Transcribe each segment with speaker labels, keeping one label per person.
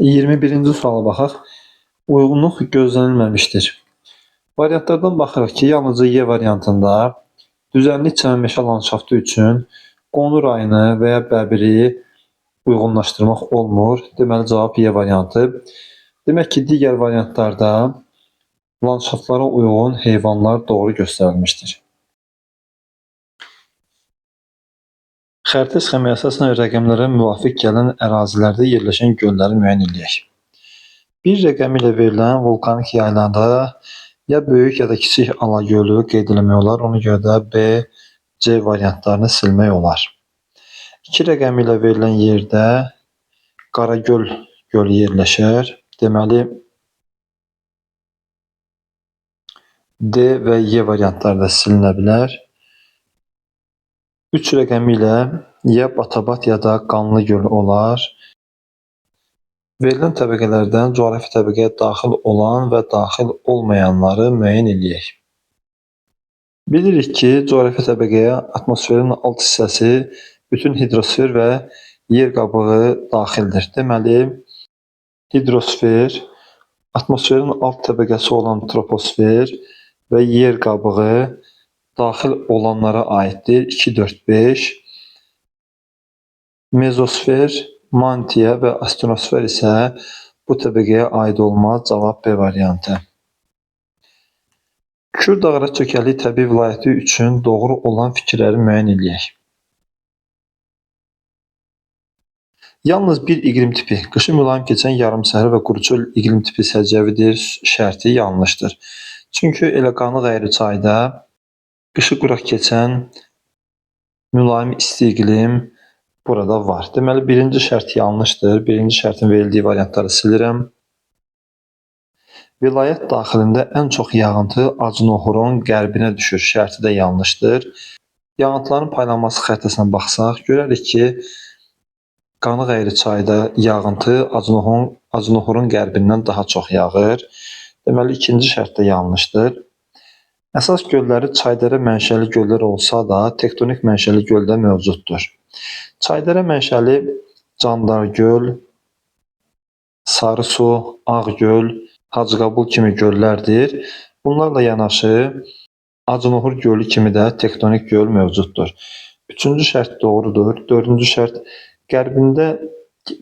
Speaker 1: 21-ci suala baxaq. Uyğunluq gözlənilməmişdir. Variantlardan baxırıq ki, yalnızca Y variantında düzənlik çəmənmeşə landşaftı üçün Qonur rayonu və ya Bəbiri uyğunlaşdırmaq olmur. Deməli, cavab Y variantı. Demək ki, digər variantlarda landşaftlara uyğun heyvanlar doğru göstərilmişdir. Xəritə sxemaya əsasən rəqəmlərə müvafiq gələn ərazilərdə yerləşən gölləri müəyyən edək. Bir rəqəmi ilə verilən vulkanik yaylarda ya böyük ya da kiçik Ala gölü qeyd eləmək olar. Ona görə də B, C variantlarını silmək olar. 2 rəqəmi ilə verilən yerdə Qaragöl gölü yerləşir. Deməli, D və Y variantları da silinə bilər. 3 rəqəmi ilə ya Batabat ya da Qanlı göl olar. Verilən təbəqələrdən coğrafi təbəqəyə daxil olan və daxil olmayanları müəyyən edək. Bilirik ki, coğrafi təbəqəyə atmosferin alt hissəsi, bütün hidrosfer və yer qabığı daxildir. Deməli, hidrosfer, atmosferin alt təbəqəsi olan troposfer və yer qabığı daxil olanlara aiddir. 2, 4, 5. Mezosfer, mantia və astenosfer isə bu təbəqəyə aid olmaz. Cavab B variantı. Kür-Dağara çökəkliyi təbii vilayəti üçün doğru olan fikirləri müəyyən edək. Yalnız bir iqlim tipi, qışı mülayim keçən yarımsəhər və quruçöl iqlim tipi səciyyəvidir şərti yanlışdır. Çünki elə Qanıq Əyri çayda qışı quraq keçən mülayim isti iqlim burada var. Deməli, birinci şərt yanlışdır. Birinci şərtin verildiyi variantları silirəm. Vilayət daxilində ən çox yağıntı Acınohurun qərbinə düşür. Şərti də yanlışdır. Yağıntıların paylanması xəritəsinə baxsaq, görərik ki, Qanıq Əyri çayda yağıntı Acınohurun qərbindən daha çox yağır. Deməli, ikinci şərt də yanlışdır. Əsas gölləri çaydərə mənşəli göllər olsa da, tektonik mənşəli göldə mövcuddur. Çaydərə mənşəli Candar göl, Sarısu, Ağgöl, Hacıqabul kimi göllərdir. Bunlarla yanaşı Acınohur gölü kimi də tektonik göl mövcuddur. Üçüncü şərt doğrudur. Dördüncü şərt qərbində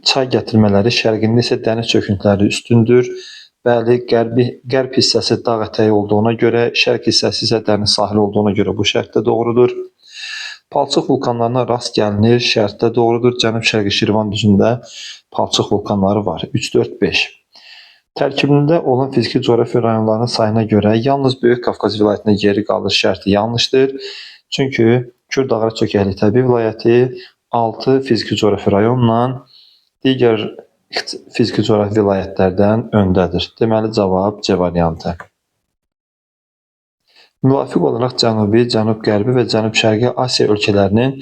Speaker 1: çay gətirmələri, şərqində isə dəniz çöküntüləri üstündür. Bəli, qərb hissəsi dağ ətəyi olduğuna görə, şərq hissəsi isə dəniz sahili olduğuna görə bu şərt də doğrudur. Palçıq vulkanlarına rast gəlinir, şərt də doğrudur. Cənub-şərqi Şirvan düzündə palçıq vulkanları var. 3, 4, 5. Tərkibində olan fiziki coğrafi rayonlarının sayına görə yalnız Böyük Qafqaz vilayətinə geri qalır şərti yanlışdır. Çünki Kür-Dağara çökəkliyi təbii vilayəti 6 fiziki coğrafi rayonla digər fiziki coğrafi vilayətlərdən öndədir. Deməli, cavab C variantı. Müvafiq olaraq Cənubi, Cənub-Qərbi və Cənub-Şərqi Asiya ölkələrinin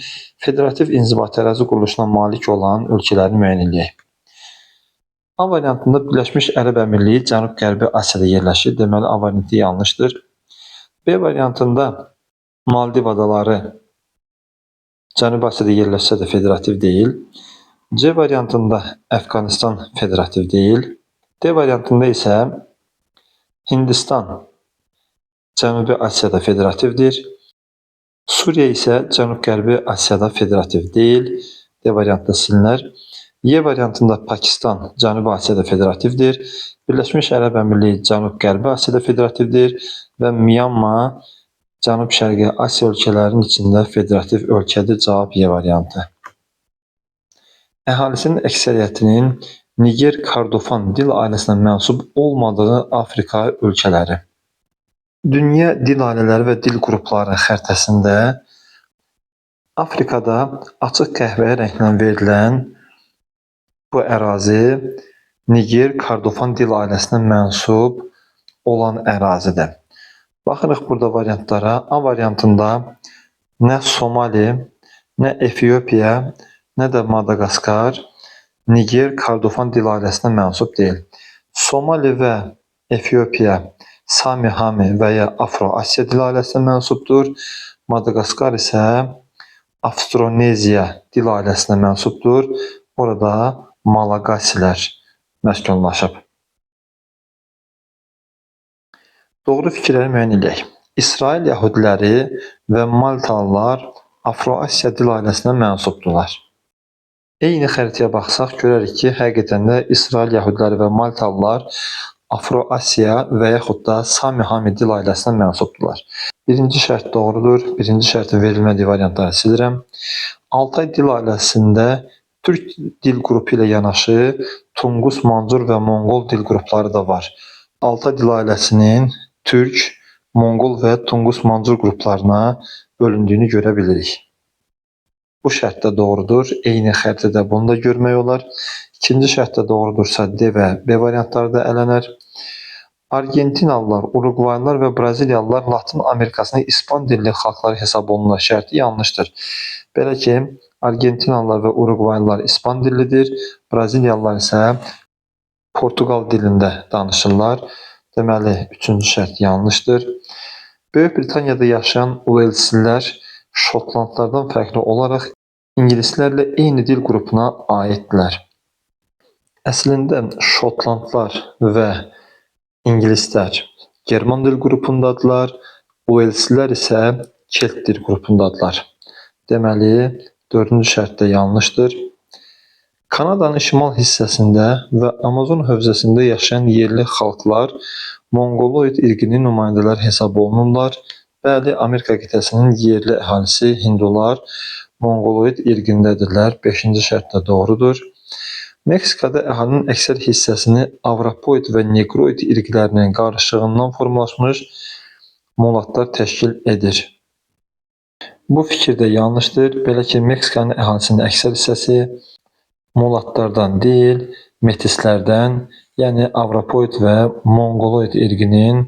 Speaker 1: federativ inzibati ərazi quruluşuna malik olan ölkələrini müəyyən edək. A variantında Birləşmiş Ərəb Əmirliyi Cənub-Qərbi Asiyada yerləşir. Deməli, A variantı yanlışdır. B variantında Maldiv adaları Cənubi Asiyada yerləşsə də federativ deyil. C variantında Əfqanistan federativ deyil. D variantında isə Hindistan Cənubi Asiyada federativdir. Suriya isə Cənub-Qərbi Asiyada federativ deyil. D variantında silinər. Y variantında Pakistan Cənubi Asiyada federativdir. Birləşmiş Ərəb Əmirliyi Cənub-Qərbi Asiyada federativdir və Myanma Cənub-Şərqi Asiya ölkələrinin içində federativ ölkədir. Cavab Y variantı. Əhalisinin əksəriyyətinin Niger Kordofan dil ailəsinə mənsub olmadığı Afrika ölkələri. Dünya dil ailələri və dil qrupları xəritəsində Afrikada açıq qəhvəyi rənglə verilən bu ərazi Niger Kordofan dil ailəsinə mənsub olan ərazidir. Baxırıq burada variantlara. A variantında nə Somali, nə Efiopiya, nə də Madagaskar Niger Kordofan dil ailəsinə mənsub deyil. Somali və Efiopiya Sami-Hami və ya Afro-Asiya dil ailəsinə mənsubdur. Madagaskar isə Avstroneziya dil ailəsinə mənsubdur. Orada Malaqasilər məskunlaşıb. Doğru fikirləri müəyyən edək. İsrail yəhudiləri və Maltalılar Afro-Asiya dil ailəsinə mənsubdurlar. Eyni xəritəyə baxsaq görərik ki, həqiqətən də İsrail yəhudiləri və Maltalılar Afro-Asiya və yaxud da Sami-Hami dil ailəsinə mənsubdurlar. Birinci şərt doğrudur. Birinci şərtin verilmədiyi variantları silirəm. Altay dil ailəsində Türk dil qrupu ilə yanaşı Tungus, Mancur və Monqol dil qrupları da var. Altay dil ailəsinin Türk, Monqol və Tungus, Mancur qruplarına bölündüyünü görə bilirik. Bu şərt də doğrudur. Eyni xəritədə bunu da görmək olar. İkinci şərt də doğrudursa D və B variantları da ələnər. Argentinalılar, Uruqvaylılar və Braziliyalılar Latin Amerikasının İspan dilli xalqları hesab olunur şərti yanlışdır. Belə ki, Argentinalılar və Uruqvaylılar İspan dillidir, Braziliyalılar isə Portuqal dilində danışırlar. Deməli, üçüncü şərt yanlışdır. Böyük Britaniyada yaşayan Uelslilər Şotlandlardan fərqli olaraq ingilislərlə eyni dil qrupuna aiddirlər. Əslində Şotlandlar və ingilislər German dil qrupundadırlar, Uelslilər isə Kelt dil qrupundadırlar. Deməli, dördüncü şərt də yanlışdır. Kanadanın şimal hissəsində və Amazon hövzəsində yaşayan yerli xalqlar Monqoloid irqinin nümayəndələri hesab olunurlar. Bəli, Amerika qitəsinin yerli əhalisi hindular Monqoloid irqindədirlər. 5-ci şərt də doğrudur. Meksikada əhalinin əksər hissəsini Avropoid və Negroid irqlərinin qarışığından formalaşmış mulatlar təşkil edir. Bu fikir də yanlışdır. Belə ki, Meksikanın əhalisinin əksər hissəsi mulatlardan deyil, metislərdən, yəni Avropoid və Monqoloid irqinin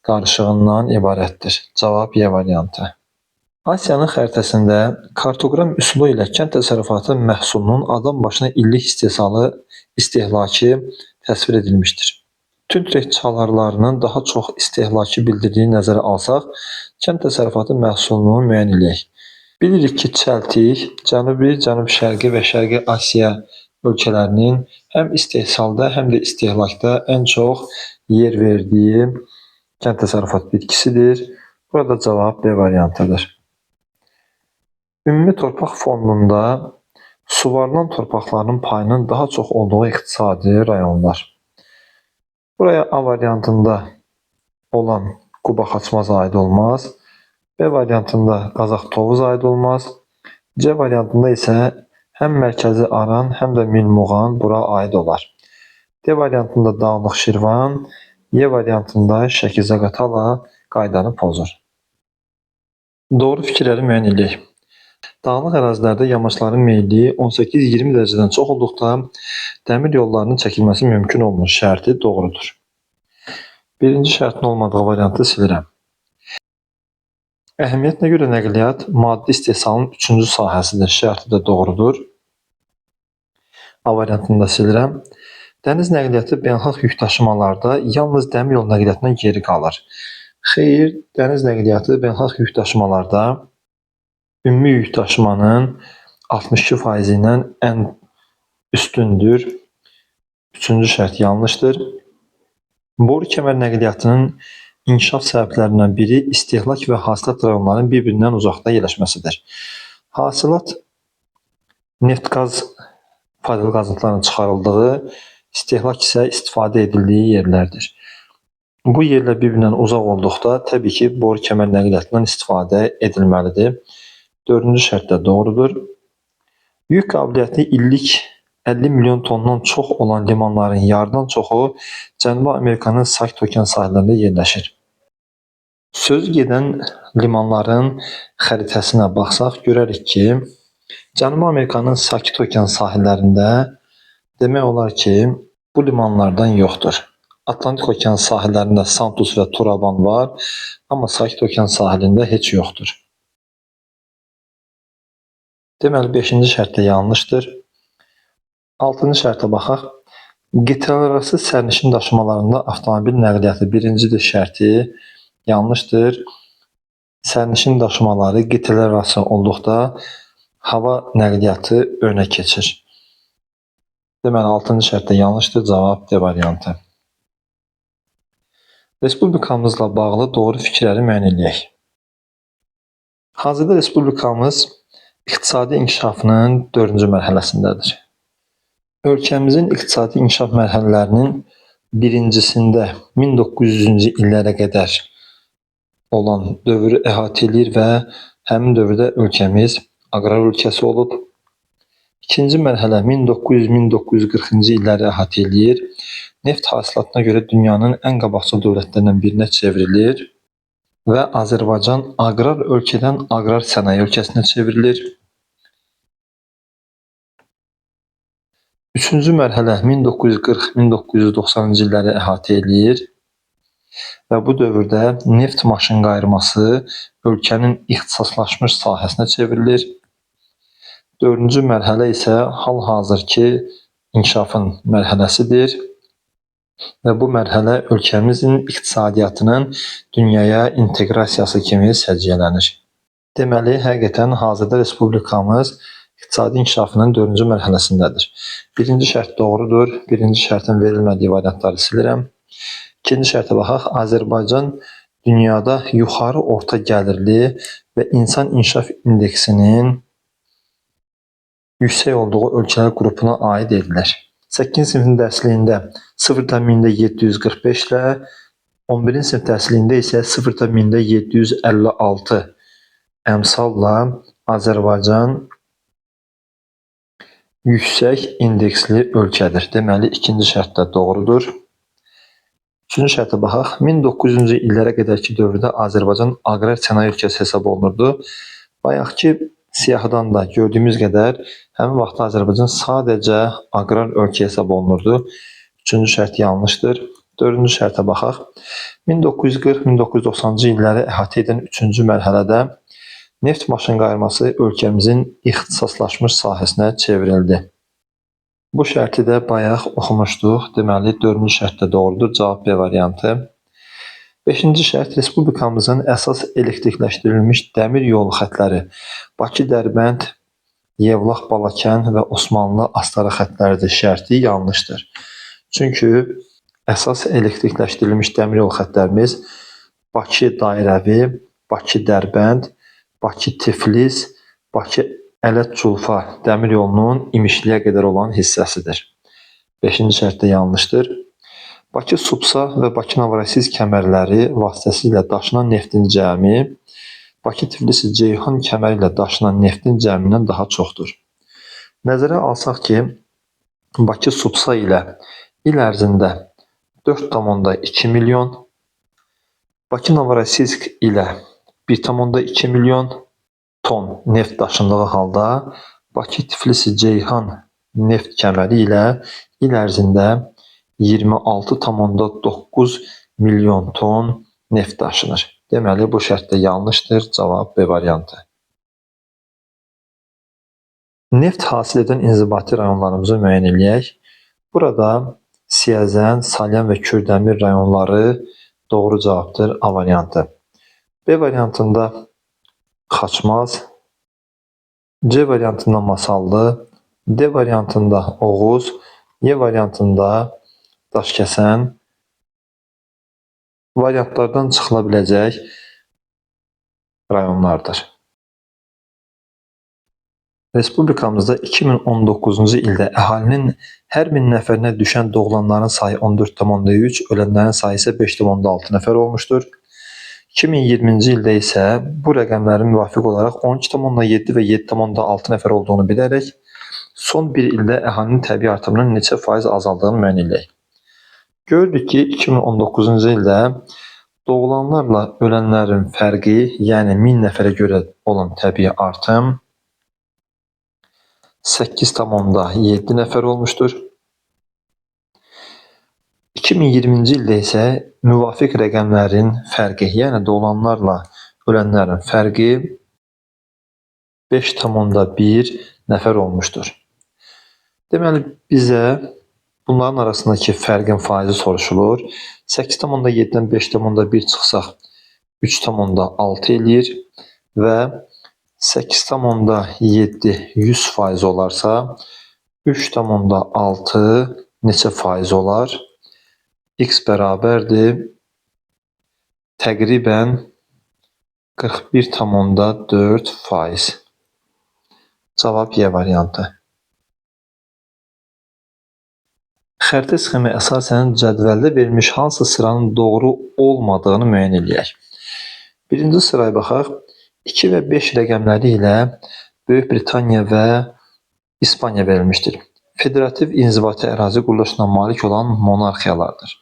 Speaker 1: qarışığından ibarətdir. Cavab Y variantı. Asiyanın xəritəsində kartoqram üsulu ilə kənd təsərrüfatı məhsulunun adam başına illik istehlakı təsvir edilmişdir. Tündrek çalarlarının daha çox istehlakı bildirdiyi nəzərə alsaq, kənd təsərrüfatı məhsulunu müəyyən edək. Bilirik ki, çəltik Cənubi, Cənub-Şərqi və Şərqi Asiya ölkələrinin həm istehsalda, həm də istehlakda ən çox yer verdiyi kənd təsərrüfatı bitkisidir. Burada cavab B variantıdır. Ümumi torpaq fondunda suvarılan torpaqların payının daha çox olduğu iqtisadi rayonlar. Buraya A variantında olan Quba Xaçmaz aid olmaz. B variantında Qazax Tovuz aid olmaz. C variantında isə həm Mərkəzi Aran, həm də Milmuğan bura aid olar. D variantında Dağlıq Şirvan, Y variantında Şəki-Zaqatala qaydanı pozur. Doğru fikirləri müəyyən edək. Dağlıq ərazilərdə yamaçların meyilliyi 18-20 dərəcədən çox olduqda dəmir yollarının çəkilməsi mümkün olmur şərti doğrudur. Birinci şərtin olmadığı variantı silirəm. Əhəmiyyətinə görə nəqliyyat maddi istehsalın üçüncü sahəsidir şərti də doğrudur. A variantını da silirəm. Dəniz nəqliyyatı beynəlxalq yük daşımalarda yalnız dəmir yolu nəqliyyatından geri qalır. Xeyr, dəniz nəqliyyatı beynəlxalq yük daşımalarda ümumi yük daşımanın 62% ilə ən üstündür. Üçüncü şərt yanlışdır. Boru kəmər nəqliyyatının İnkişaf səbəblərindən biri istehlak və hasilat rayonlarının bir-birindən uzaqda yerləşməsidir. Hasilat neft-qaz faydalı qazıntılarının çıxarıldığı, istehlak isə istifadə edildiyi yerlərdir. Bu yerlər bir-birindən uzaq olduqda təbii ki, boru kəmər nəqliyyatından istifadə edilməlidir. Dördüncü şərt də doğrudur. Yük qabiliyyəti illik 50 milyon tondan çox olan limanların yarıdan çoxu Cənubi Amerikanın Sakit Okean sahillərində yerləşir. Söz gedən limanların xəritəsinə baxsaq görərik ki, Cənubi Amerikanın Sakit Okean sahillərində demək olar ki, bu limanlardan yoxdur. Atlantik Okean sahillərində Santos və Turaban var, amma Sakit Okean sahilində heç yoxdur. Deməli, 5-ci şərt də yanlışdır. 6-cı şərtə baxaq. Qitələrarası sərnişin daşımalarında avtomobil nəqliyyatı birincidir şərti yanlışdır. Sərnişin daşımaları qitələrarası olduqda hava nəqliyyatı önə keçir. Deməli 6-cı şərt də yanlışdır. Cavab D variantı. Respublikamızla bağlı doğru fikirləri müəyyən edək. Hazırda respublikamız iqtisadi inkişafının 4-cü mərhələsindədir. Ölkəmizin iqtisadi inkişaf mərhələlərinin birincisində 1900-cü illərə qədər olan dövrü əhatə edir və həmin dövrdə ölkəmiz aqrar ölkəsi olub. İkinci mərhələ 1900-1940-cı illəri əhatə edir. Neft hasilatına görə dünyanın ən qabaqcıl dövlətlərindən birinə çevrilir və Azərbaycan aqrar ölkədən aqrar sənaye ölkəsinə çevrilir. Üçüncü mərhələ 1940-1990-cı illəri əhatə edir və bu dövrdə neft maşın qayırması ölkənin ixtisaslaşmış sahəsinə çevrilir. Dördüncü mərhələ isə hal-hazırki inkişafın mərhələsidir və bu mərhələ ölkəmizin iqtisadiyyatının dünyaya inteqrasiyası kimi səciyyələnir. Deməli, həqiqətən hazırda respublikamız iqtisadi inkişafının 4-cü mərhələsindədir. Birinci şərt doğrudur. Birinci şərtin verilmədiyi variantları silirəm. İkinci şərtə baxaq. Azərbaycan dünyada yuxarı orta gəlirli və insan inkişaf indeksinin yüksək olduğu ölkələr qrupuna aid edilir. 8-ci sinifin dərsliyində 0,745 ilə, 11-ci sinif dərsliyində isə 0,756 əmsalla Azərbaycan yüksək indeksli ölkədir. Deməli, ikinci şərt də doğrudur. Üçüncü şərtə baxaq. 1900-cü illərə qədərki dövrdə Azərbaycan aqrar sənaye ölkəsi hesab olunurdu. Bayaqki siyahıdan da gördüyümüz qədər həmin vaxtda Azərbaycan sadəcə aqrar ölkə hesab olunurdu. Üçüncü şərt yanlışdır. Dördüncü şərtə baxaq. 1940-1990-cı illəri əhatə edən üçüncü mərhələdə neft maşın qayırması ölkəmizin ixtisaslaşmış sahəsinə çevrildi. Bu şərti də bayaq oxumuşduq. Deməli, dördüncü şərt də doğrudur. Cavab B variantı. Beşinci şərt respublikamızın əsas elektrikləşdirilmiş dəmir yolu xətləri Bakı, Dərbənd, Yevlax, Balakən və Osmanlı Astara xətləridir şərti yanlışdır. Çünki əsas elektrikləşdirilmiş dəmir yolu xətlərimiz Bakı Dairəvi, Bakı Dərbənd, Bakı Tiflis, Bakı Ələt-Culfa dəmir yolunun İmişliyə qədər olan hissəsidir. Beşinci şərt də yanlışdır. Bakı Subsa və Bakı Novorosisk kəmərləri vasitəsilə daşınan neftin cəmi Bakı Tiflis Ceyhan kəməri ilə daşınan neftin cəmindən daha çoxdur. Nəzərə alsaq ki, Bakı Subsa ilə il ərzində 4,2 milyon, Bakı Novorosisk ilə 1,2 milyon ton neft daşındığı halda Bakı Tiflis Ceyhan neft kəməri ilə il ərzində 26,9 milyon ton neft daşınır. Deməli, bu şərt də yanlışdır. Cavab B variantı. Neft hasil edən inzibati rayonlarımızı müəyyən edək. Burada Siyəzən, Salyan və Kürdəmir rayonları doğru cavabdır. A variantı. B variantında Xaçmaz, C variantında Masallı, D variantında Oğuz, E variantında Daşkəsən variantlardan çıxıla biləcək rayonlardır. Respublikamızda 2019-cu ildə əhalinin hər 1000 nəfərinə düşən doğulanların sayı 14,3, ölənlərin sayı isə 5,6 nəfər olmuşdur. 2020-ci ildə isə bu rəqəmlərin müvafiq olaraq 12,7 və 7,6 nəfər olduğunu bilərək, son bir ildə əhalinin təbii artımının neçə faiz azaldığını müəyyən edək. Gördük ki, 2019-cu ildə doğulanlarla ölənlərin fərqi, yəni 1000 nəfərə görə olan təbii artım 8,7 nəfər olmuşdur. 2020-ci ildə isə müvafiq rəqəmlərin fərqi, yəni doğulanlarla ölənlərin fərqi 5,1 nəfər olmuşdur. Deməli, bizə bunların arasındakı fərqin faizi soruşulur. 8,7-dən 5,1 çıxsaq 3,6 eləyir və 8,7 100% olarsa 3,6 neçə faiz olar? X bərabərdir təqribən 41,4 faiz. Cavab Y variantı. Xəritə sxemi əsasən cədvəldə verilmiş hansı sıranın doğru olmadığını müəyyən edək. Birinci sıraya baxaq. 2 və 5 rəqəmləri ilə Böyük Britaniya və İspaniya verilmişdir. Federativ inzibati ərazi quruluşuna malik olan monarxiyalardır.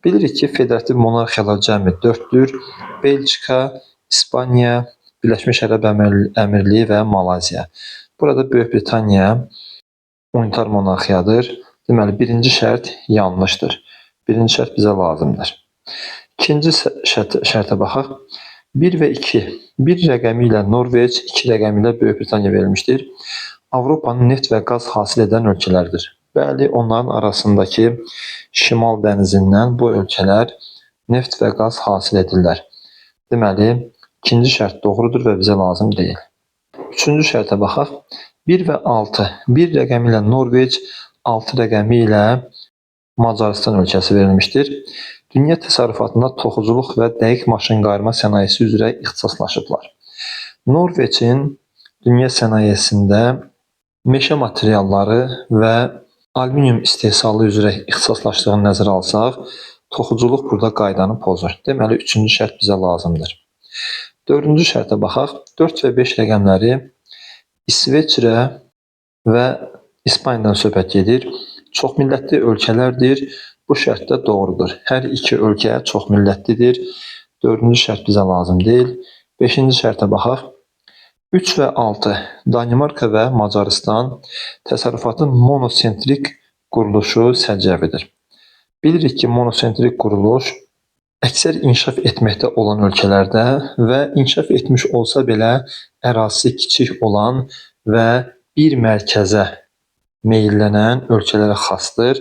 Speaker 1: Bilirik ki, federativ monarxiyalar cəmi 4-dür. Belçika, İspaniya, Birləşmiş Ərəb Əmirliyi və Malayziya. Burada Böyük Britaniya unitar monarxiyadır. Deməli, birinci şərt yanlışdır. Birinci şərt bizə lazımdır. İkinci şərtə baxaq. 1 və 2. 1 rəqəmi ilə Norveç, 2 rəqəmi ilə Böyük Britaniya verilmişdir. Avropanın neft və qaz hasil edən ölkələrdir. Bəli, onların arasındakı Şimal dənizindən bu ölkələr neft və qaz hasil edirlər. Deməli, ikinci şərt doğrudur və bizə lazım deyil. Üçüncü şərtə baxaq. 1 və 6. 1 rəqəmi ilə Norveç, 6 rəqəmi ilə Macarıstan ölkəsi verilmişdir. Dünya təsərrüfatında toxuculuq və dəqiq maşın qayırma sənayesi üzrə ixtisaslaşıblar. Norveçin dünya sənayesində meşə materialları və alüminium istehsalı üzrə ixtisaslaşdığını nəzərə alsaq, toxuculuq burada qaydanı pozur. Deməli, üçüncü şərt bizə lazımdır. Dördüncü şərtə baxaq. 4 və 5 rəqəmləri İsveçrə və İspaniyadan söhbət gedir. Çoxmillətli ölkələrdir. Bu şərt də doğrudur. Hər iki ölkə çoxmillətlidir. Dördüncü şərt bizə lazım deyil. Beşinci şərtə baxaq. 3 və 6. Danimarka və Macarıstan təsərrüfatın monosentrik quruluşu səciyyəvidir. Bilirik ki, monosentrik quruluş əksər inkişaf etməkdə olan ölkələrdə və inkişaf etmiş olsa belə ərazisi kiçik olan və bir mərkəzə meyllənən ölkələrə xasdır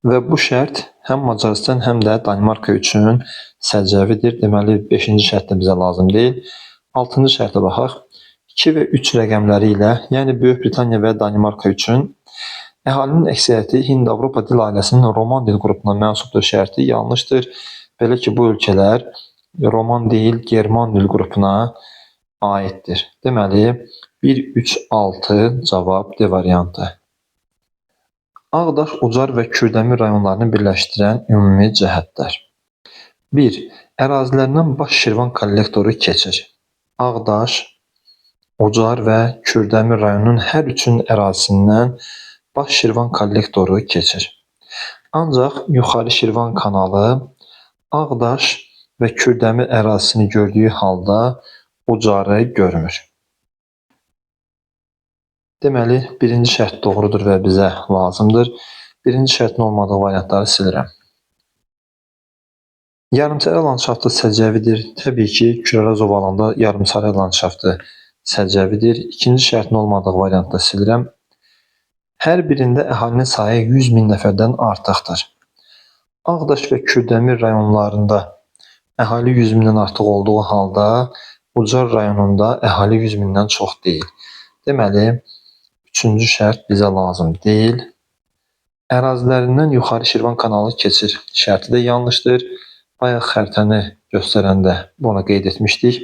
Speaker 1: və bu şərt həm Macarıstan, həm də Danimarka üçün səciyyəvidir. Deməli, 5-ci şərt də bizə lazım deyil. 6-cı şərtə baxaq. 2 və 3 rəqəmləri ilə, yəni Böyük Britaniya və Danimarka üçün əhalinin əksəriyyəti Hind-Avropa dil ailəsinin Roman dil qrupuna mənsubdur şərti yanlışdır. Belə ki, bu ölkələr Roman deyil, German dil qrupuna aiddir. Deməli, 1, 3, 6 cavab D variantı. Ağdaş, Ucar və Kürdəmir rayonlarını birləşdirən ümumi cəhətlər. 1. Ərazilərindən Baş Şirvan kollektoru keçir. Ağdaş, Ucar və Kürdəmir rayonunun hər üçün ərazisindən Baş Şirvan kollektoru keçir. Ancaq Yuxarı Şirvan kanalı Ağdaş və Kürdəmir ərazisini gördüyü halda Ucarı görmür. Deməli, birinci şərt doğrudur və bizə lazımdır. Birinci şərtin olmadığı variantları silirəm. Yarımsərə landşaftı səciyyəvidir. Təbii ki, Kürəraz ovalında yarımsərə landşaftı səciyyəvidir. İkinci şərtin olmadığı variantda silirəm. Hər birində əhalinin sayı 100.000 nəfərdən artıqdır. Ağdaş və Kürdəmir rayonlarında əhali 100.000-dən artıq olduğu halda Ucar rayonunda əhali 100.000-dən çox deyil. Deməli, üçüncü şərt bizə lazım deyil. Ərazilərindən Yuxarı Şirvan kanalı keçir. Şərti də yanlışdır. Bayaq xəritəni göstərəndə bunu qeyd etmişdik.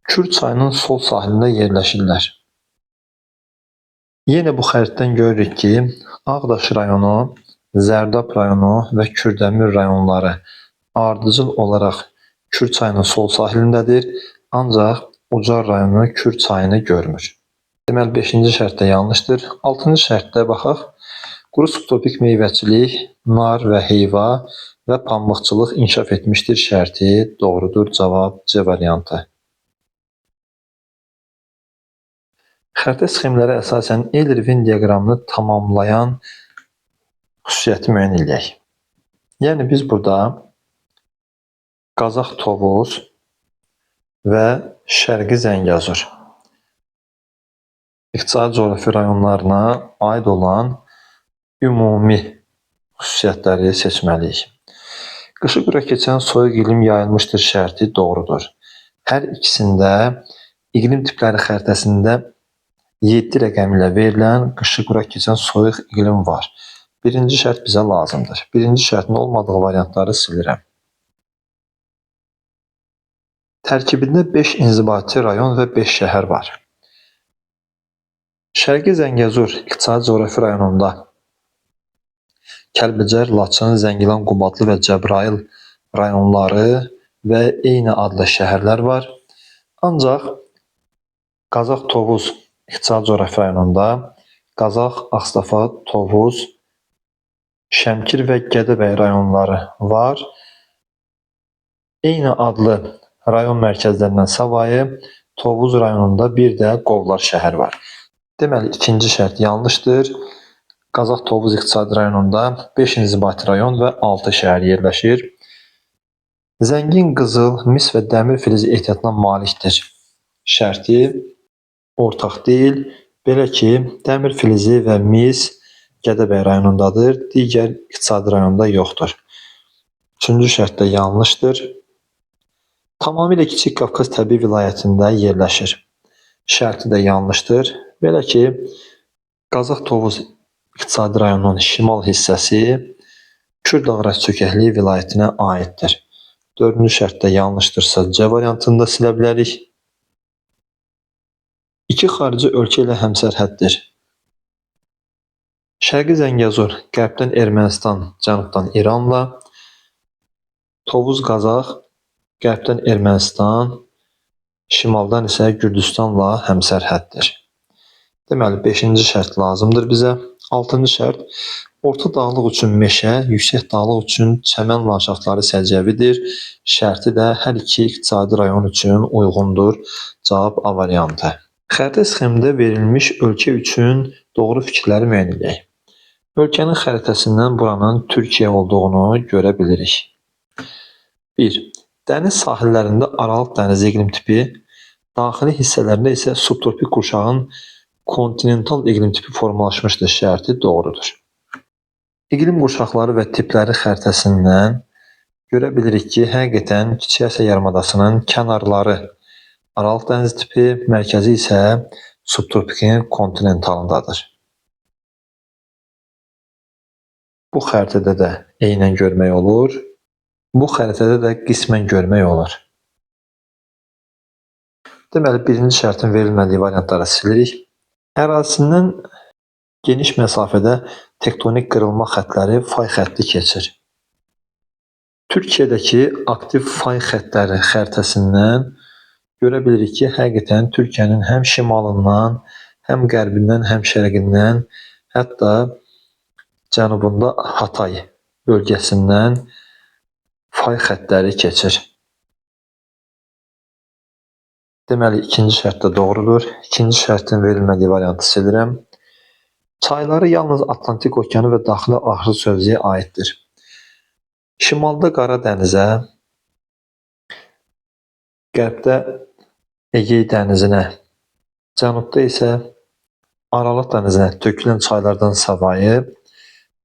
Speaker 1: Kür çayının sol sahilində yerləşirlər. Yenə bu xəritdən görürük ki, Ağdaş rayonu, Zərdab rayonu və Kürdəmir rayonları ardıcıl olaraq Kür çayının sol sahilindədir. Ancaq Ucar rayonu Kür çayını görmür. Deməli, 5-ci şərt də yanlışdır. 6-cı şərtdə baxaq. Quru subtropik meyvəçilik, nar və heyva və pambıqçılıq inkişaf etmişdir şərti doğrudur. Cavab C variantı. Xəritə sxemlərə əsasən Ellervin diaqramını tamamlayan xüsusiyyəti müəyyən edək. Yəni, biz burada Qazax Tovuz və Şərqi Zəngəzur iqtisadi coğrafi rayonlarına aid olan ümumi xüsusiyyətləri seçməliyik. Qışı qura keçən soyuq iqlim yayılmışdır şərti doğrudur. Hər ikisində iqlim tipləri xəritəsində 7 rəqəmi ilə verilən qışı qura keçən soyuq iqlim var. Birinci şərt bizə lazımdır. Birinci şərtin olmadığı variantları silirəm. Tərkibində 5 inzibati rayon və 5 şəhər var. Şərqi Zəngəzur iqtisadi coğrafi rayonunda Kəlbəcər, Laçın, Zəngilan, Qubadlı və Cəbrayıl rayonları və eyni adlı şəhərlər var. Ancaq Qazax, Tovuz iqtisadi coğrafi rayonunda Qazax, Ağstafa, Tovuz, Şəmkir və Gədəbəy rayonları var. Eyni adlı rayon mərkəzlərindən savayı Tovuz rayonunda bir də Qovlar şəhər var. Deməli, ikinci şərt yanlışdır. Qazax, Tovuz iqtisadi rayonunda 5 inzibati rayon və 6 şəhər yerləşir. Zəngin qızıl, mis və dəmir filizi ehtiyatına malikdir. Şərti ortaq deyil. Belə ki, dəmir filizi və mis Gədəbəy rayonundadır, digər iqtisadi rayonda yoxdur. Üçüncü şərt də yanlışdır. Tamamilə Kiçik Qafqaz təbii vilayətində yerləşir. Şərti də yanlışdır. Belə ki, Qazax, Tovuz iqtisadi rayonunun şimal hissəsi Kürd Ağraq çökəkliyi vilayətinə aiddir. Dördüncü şərt də yanlışdırsa C variantında silə bilərik. İki xarici ölkə ilə həmsərhəddir. Şərqi Zəngəzur qərbdən Ermənistan, cənubdan İranla, Tovuz Qazax qərbdən Ermənistan, şimaldan isə Gürcüstanla həmsərhəddir. Deməli, 5-ci şərt lazımdır bizə. 6-cı şərt, orta dağlıq üçün meşə, yüksək dağlıq üçün çəmən landşaftları səciyyəvidir. Şərti də hər iki iqtisadi rayon üçün uyğundur. Cavab A variantı. Xəritə sxemində verilmiş ölkə üçün doğru fikirləri müəyyən edək. Ölkənin xəritəsindən buranın Türkiyə olduğunu görə bilirik. 1. Dəniz sahillərində Aralıq dənizi iqlim tipi, daxili hissələrində isə subtropik qurşağın kontinental iqlim tipi formalaşmışdır. Şərti doğrudur. İqlim qurşaqları və tipləri xəritəsindən görə bilirik ki, həqiqətən Kiçik Asiya yarımadasının kənarları Aralıq dənizi tipi, mərkəzi isə subtropikin kontinentalındadır. Bu xəritədə də eynən görmək olur. Bu xəritədə də qismən görmək olur. Deməli, birinci şərtin verilmədiyi variantları silirik. Ərazisindən geniş məsafədə tektonik qırılma xəttləri fay xətti keçir. Türkiyədəki aktiv fay xəttləri xəritəsindən görə bilirik ki, həqiqətən Türkiyənin həm şimalından, həm qərbindən, həm şərqindən, hətta cənubunda Hatay bölgəsindən fay xəttləri keçir. Deməli, ikinci şərt də doğrudur. İkinci şərtin verilmədiyi variantı silirəm. Çayları yalnız Atlantik okeanı və daxili axır sövzəyə aiddir. Şimalda Qara dənizə, qərbdə Egey dənizinə, cənubda isə Aralıq dənizinə tökülən çaylardan savayı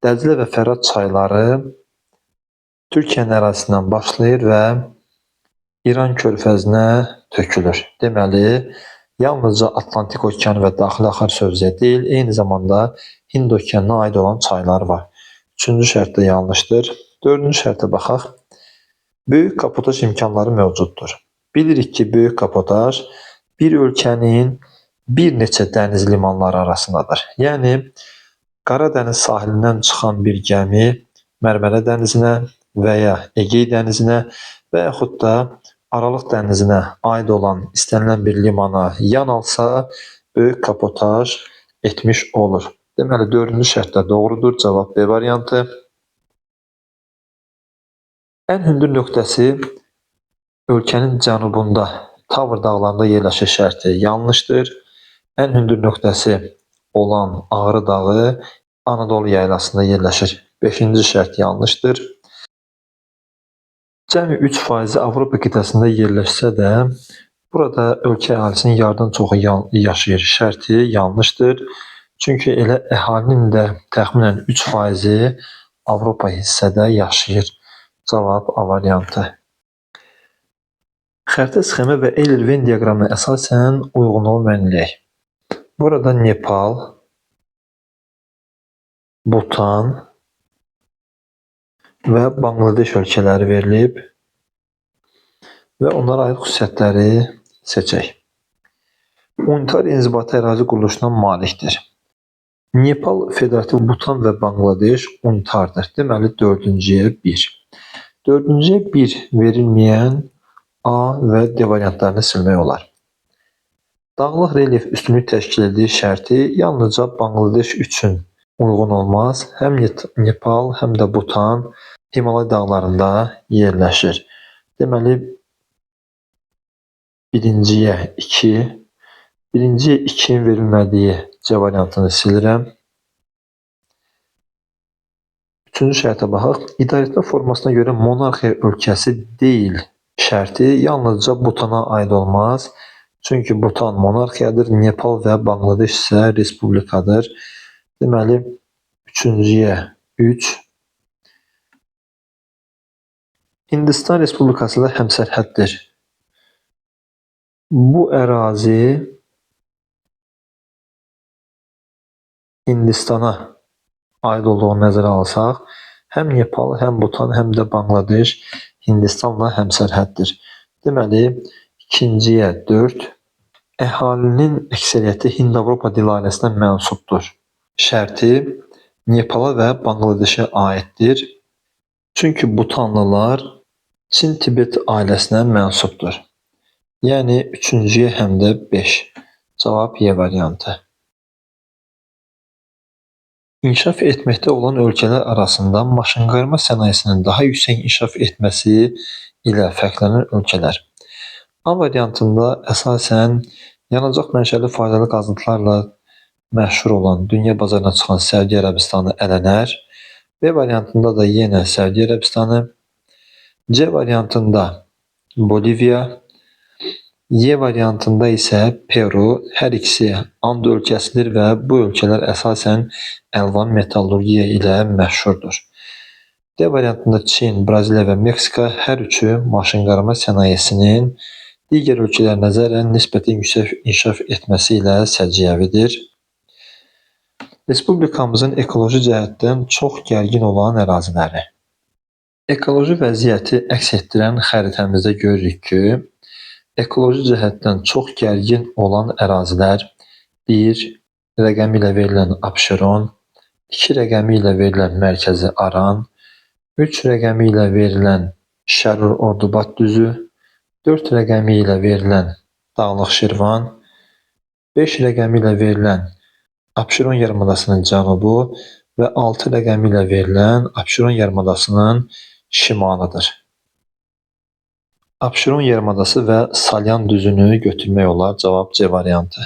Speaker 1: Dəcilə və Fərat çayları Türkiyənin ərazisindən başlayır və İran körfəzinə tökülür. Deməli, yalnızca Atlantik okeanı və daxili axar sövzəyə deyil, eyni zamanda Hind okeanına aid olan çaylar var. Üçüncü şərt də yanlışdır. Dördüncü şərtə baxaq. Böyük kapotaj imkanları mövcuddur. Bilirik ki, böyük kapotaj bir ölkənin bir neçə dəniz limanları arasındadır. Yəni, Qara dəniz sahilindən çıxan bir gəmi Mərmərə dənizinə və ya Egey dənizinə və yaxud da Aralıq dənizinə aid olan istənilən bir limana yan alsa, böyük kapotaj etmiş olur. Deməli, dördüncü şərt də doğrudur. Cavab B variantı. Ən hündür nöqtəsi ölkənin cənubunda, Tavr dağlarında yerləşir şərti yanlışdır. Ən hündür nöqtəsi olan Ağrı dağı Anadolu yaylasında yerləşir. 5-ci şərt yanlışdır. Cəmi 3% Avropa qitəsində yerləşsə də, burada ölkə əhalisinin yarıdan çoxu yaşayır. Şərti yanlışdır. Çünki elə əhalinin də təxminən 3% Avropa hissədə yaşayır. Cavab A variantı. Xəritə sxemi və Eyler-Venn diaqramına əsasən uyğunluğu müəyyən edək. Burada Nepal, Bhutan və Bangladeş ölkələri verilib və onlara aid xüsusiyyətləri seçək. Unitar inzibati ərazi quruluşuna malikdir. Nepal, Federativ Bhutan və Bangladeş unitardır. Deməli 4-cüyə 1. 4-cüyə 1 verilməyən A və D variantlarını silmək olar. Dağlıq relyef üstünlük təşkil etdiyi şərti yalnızca Bangladeş üçün uyğun olmaz. Həm Nepal, həm də Bhutan Himalay dağlarında yerləşir. Deməli, birinciyə 2, birinciyə 2-nin verilmədiyi C variantını silirəm. Üçüncü şərtə baxaq. İdarəetmə formasına görə monarxiya ölkəsi deyil şərti yalnızca Bhutana aid olmaz. Çünki Bhutan monarxiyadır, Nepal və Bangladeş isə respublikadır. Deməli, üçüncüyə 3. Hindistan Respublikası ilə həmsərhəddir. Bu ərazi Hindistana aid olduğunu nəzərə alsaq, həm Nepal, həm Bhutan, həm də Bangladeş Hindistanla həmsərhəddir. Deməli, ikinciyə 4. Əhalinin əksəriyyəti Hind-Avropa dil ailəsinə mənsubdur. Şərti Nepala və Bangladeşə aiddir. Çünki Bhutanlılar Çin-Tibet ailəsinə mənsubdur. Yəni, üçüncüyə həm də 5. Cavab Y variantı. İnkişaf etməkdə olan ölkələr arasında maşınqayırma sənayesinin daha yüksək inkişaf etməsi ilə fərqlənən ölkələr. A variantında əsasən yanacaq mənşəli faydalı qazıntılarla məşhur olan, dünya bazarına çıxan Səudiyyə Ərəbistanı ələnər. B variantında da yenə Səudiyyə Ərəbistanı. C variantında Boliviya. Y variantında isə Peru. Hər ikisi And ölkəsidir və bu ölkələr əsasən əlvan metallurgiya ilə məşhurdur. D variantında Çin, Braziliya və Meksika hər üçü maşınqayırma sənayesinin digər ölkələrə nəzərən nisbətən yüksək inkişaf etməsi ilə səciyyəvidir. Respublikamızın ekoloji cəhətdən çox gərgin olan əraziləri. Ekoloji vəziyyəti əks etdirən xəritəmizdə görürük ki, ekoloji cəhətdən çox gərgin olan ərazilər 1 rəqəmi ilə verilən Abşeron, 2 rəqəmi ilə verilən Mərkəzi Aran, 3 rəqəmi ilə verilən Şərur Ordubad düzü, 4 rəqəmi ilə verilən Dağlıq Şirvan, 5 rəqəmi ilə verilən Abşeron yarımadasının cənubu və 6 rəqəmi ilə verilən Abşeron yarımadasının şimalıdır. Abşeron yarımadası və Salyan düzünü götürmək olar. Cavab C variantı.